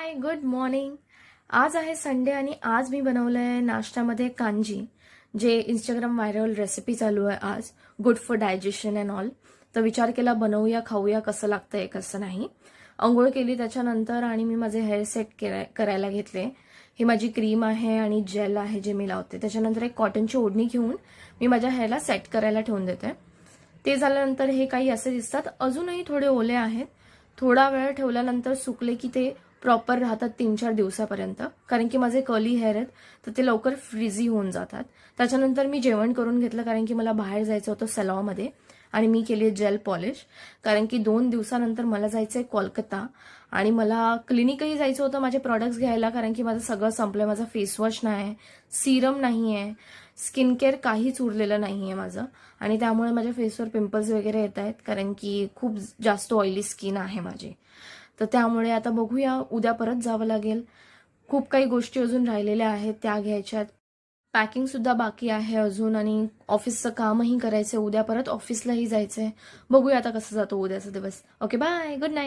Hi good morning. आज आहे Sunday आणि आज मी बनवलं आहे नाश्त्यामध्ये कांजी, जे इंस्टाग्राम व्हायरल रेसिपी चालू आहे आज, good for digestion and all. तर विचार केला बनवूया खाऊया कसं लागतंय कसं नाही. अंघोळ केली त्याच्यानंतर आणि मी माझे हेअर सेट करायला घेतले. ही माझी क्रीम आहे आणि जेल आहे जे मी लावते. त्याच्यानंतर एक कॉटनची ओढणी घेऊन मी माझ्या हेअरला सेट करायला ठेवून देते. ते झाल्यानंतर हे काही असे दिसतात, अजूनही थोडे ओले आहेत. थोडा वेळ ठेवल्यानंतर सुकले की ते प्रॉपर राहतात 3-4 दिवसापर्यंत, कारण की माझे कर्ली हेअर आहेत तर ते लवकर फ्रिझी होऊन जातात. त्याच्यानंतर मी जेवण करून घेतलं कारण की मला बाहेर जायचं होतं सलॉमध्ये आणि मी केली जेल पॉलिश, कारण की 2 दिवसानंतर मला जायचंय कोलकाता आणि मला क्लिनिकही जायचं होतं माझे प्रॉडक्ट्स घ्यायला, कारण की माझं सगळं संपलंय. माझा फेस वॉश नाही, सिरम नाही आहे, स्किन केअर काहीच उरलेलं नाही आहे माझं आणि त्यामुळे माझ्या फेसवर पिंपल्स वगैरे येत आहेत, कारण की खूप जास्त ऑइली स्किन आहे माझी. तर त्यामुळे आता बघूया, उद्या परत जावं लागेल. खूप काही गोष्टी अजून राहिलेल्या आहेत त्या घ्यायच्यात. पॅकिंग सुद्धा बाकी आहे अजून आणि ऑफिसचं कामही करायचंय. उद्या परत ऑफिसलाही जायचंय. बघूया आता कसं जातो उद्याचा दिवस. Okay bye, good night.